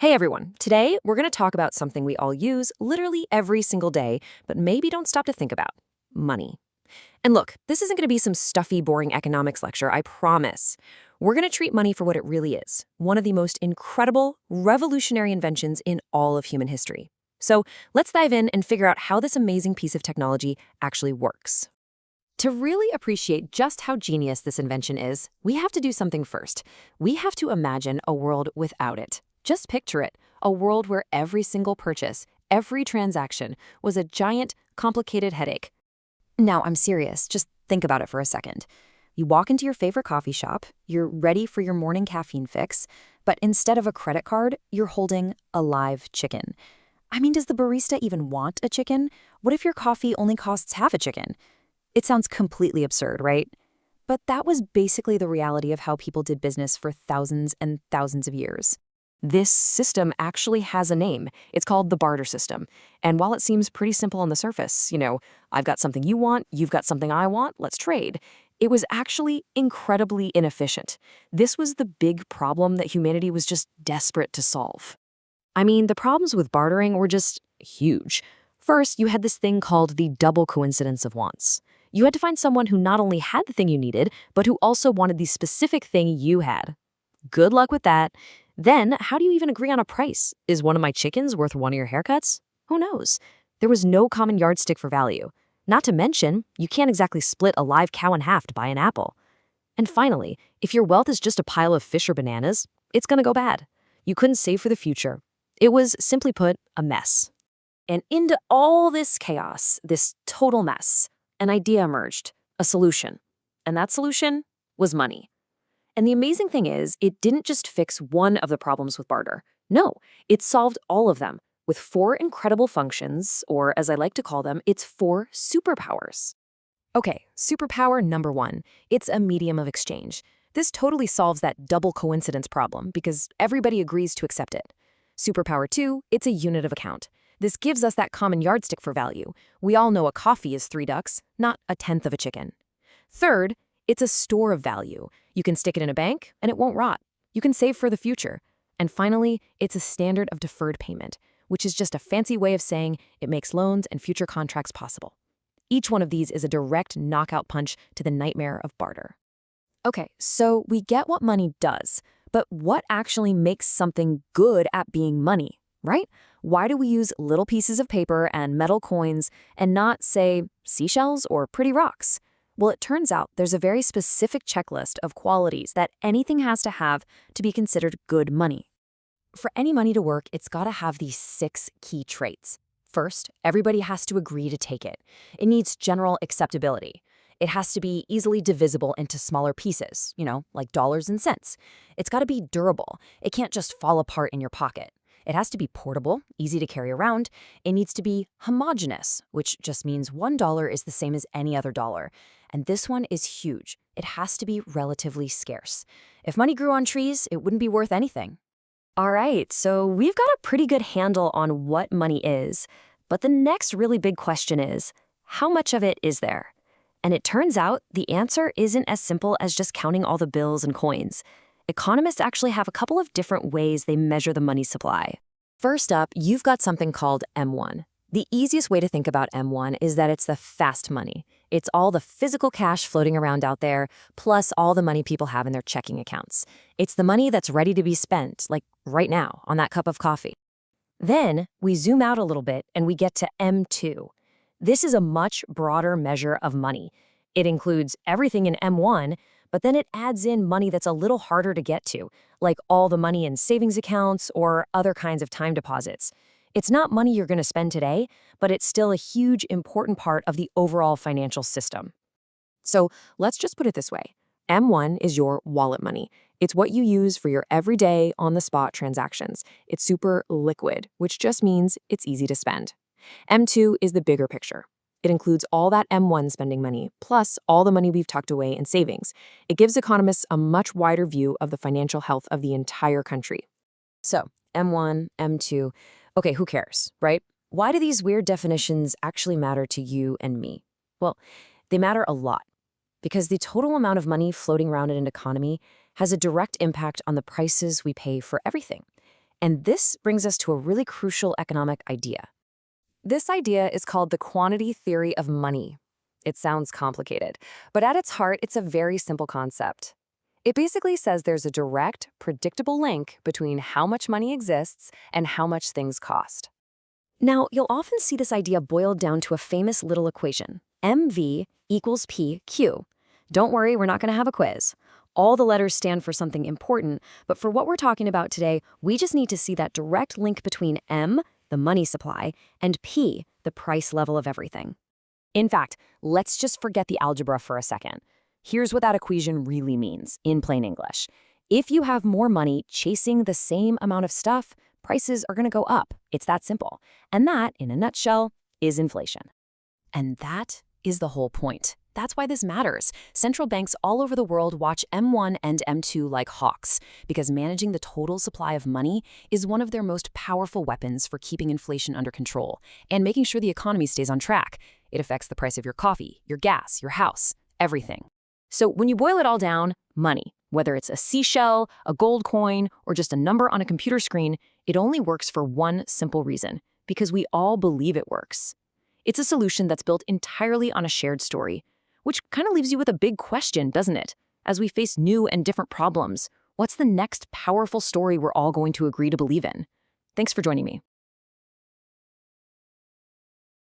Hey everyone, today we're going to talk about something we all use literally every single day, but maybe don't stop to think about money. And look, this isn't going to be some stuffy, boring economics lecture, I promise. We're going to treat money for what it really is, one of the most incredible, revolutionary inventions in all of human history. So let's dive in and figure out how this amazing piece of technology actually works. To really appreciate just how genius this invention is, we have to do something first. We have to imagine a world without it. Just picture it, a world where every single purchase, every transaction was a giant, complicated headache. Now, I'm serious. Just think about it for a second. You walk into your favorite coffee shop, you're ready for your morning caffeine fix, but instead of a credit card, you're holding a live chicken. I mean, does the barista even want a chicken? What if your coffee only costs half a chicken? It sounds completely absurd, right? But that was basically the reality of how people did business for thousands and thousands of years. This system actually has a name. It's called the barter system. And while it seems pretty simple on the surface, I've got something you want, you've got something I want, let's trade, it was actually incredibly inefficient. This was the big problem that humanity was just desperate to solve. I mean, the problems with bartering were just huge. First, you had this thing called the double coincidence of wants. You had to find someone who not only had the thing you needed, but who also wanted the specific thing you had. Good luck with that. Then, how do you even agree on a price? Is one of my chickens worth one of your haircuts? Who knows? There was no common yardstick for value. Not to mention, you can't exactly split a live cow in half to buy an apple. And finally, if your wealth is just a pile of fish or bananas, it's gonna go bad. You couldn't save for the future. It was, simply put, a mess. And into all this chaos, this total mess, an idea emerged, a solution. And that solution was money. And the amazing thing is, it didn't just fix one of the problems with barter. No, it solved all of them with four incredible functions, or as I like to call them, it's four superpowers. Okay, superpower number one, it's a medium of exchange. This totally solves that double coincidence problem because everybody agrees to accept it. Superpower two, it's a unit of account. This gives us that common yardstick for value. We all know a coffee is 3 ducks, not a tenth of a chicken. Third, it's a store of value. You can stick it in a bank, and it won't rot. You can save for the future. And finally, it's a standard of deferred payment, which is just a fancy way of saying it makes loans and future contracts possible. Each one of these is a direct knockout punch to the nightmare of barter. Okay, so we get what money does, but what actually makes something good at being money, right? Why do we use little pieces of paper and metal coins and not, say, seashells or pretty rocks? Well, it turns out there's a very specific checklist of qualities that anything has to have to be considered good money. For any money to work, it's got to have these 6 key traits. First, everybody has to agree to take it. It needs general acceptability. It has to be easily divisible into smaller pieces, like dollars and cents. It's got to be durable. It can't just fall apart in your pocket. It has to be portable, easy to carry around. It needs to be homogeneous, which just means $1 is the same as any other dollar. And this one is huge. It has to be relatively scarce. If money grew on trees, it wouldn't be worth anything. All right, so we've got a pretty good handle on what money is. But the next really big question is, how much of it is there? And it turns out the answer isn't as simple as just counting all the bills and coins. Economists actually have a couple of different ways they measure the money supply. First up, you've got something called M1. The easiest way to think about M1 is that it's the fast money. It's all the physical cash floating around out there, plus all the money people have in their checking accounts. It's the money that's ready to be spent, like right now, on that cup of coffee. Then we zoom out a little bit and we get to M2. This is a much broader measure of money. It includes everything in M1, but then it adds in money that's a little harder to get to, like all the money in savings accounts or other kinds of time deposits. It's not money you're going to spend today, but it's still a huge, important part of the overall financial system. So let's just put it this way. M1 is your wallet money. It's what you use for your everyday, on-the-spot transactions. It's super liquid, which just means it's easy to spend. M2 is the bigger picture. It includes all that M1 spending money, plus all the money we've tucked away in savings. It gives economists a much wider view of the financial health of the entire country. So, M1, M2, okay, who cares, right? Why do these weird definitions actually matter to you and me? Well, they matter a lot, because the total amount of money floating around in an economy has a direct impact on the prices we pay for everything. And this brings us to a really crucial economic idea. This idea is called the quantity theory of money. It sounds complicated, but at its heart, it's a very simple concept. It basically says there's a direct, predictable link between how much money exists and how much things cost. Now, you'll often see this idea boiled down to a famous little equation, MV equals PQ. Don't worry, we're not going to have a quiz. All the letters stand for something important, but for what we're talking about today, we just need to see that direct link between M, the money supply, and P, the price level of everything. In fact, let's just forget the algebra for a second. Here's what that equation really means, in plain English. If you have more money chasing the same amount of stuff, prices are going to go up. It's that simple. And that, in a nutshell, is inflation. And that is the whole point. That's why this matters. Central banks all over the world watch M1 and M2 like hawks, because managing the total supply of money is one of their most powerful weapons for keeping inflation under control and making sure the economy stays on track. It affects the price of your coffee, your gas, your house, everything. So when you boil it all down, money, whether it's a seashell, a gold coin, or just a number on a computer screen, it only works for one simple reason, because we all believe it works. It's a solution that's built entirely on a shared story, which kind of leaves you with a big question, doesn't it? As we face new and different problems, what's the next powerful story we're all going to agree to believe in? Thanks for joining me.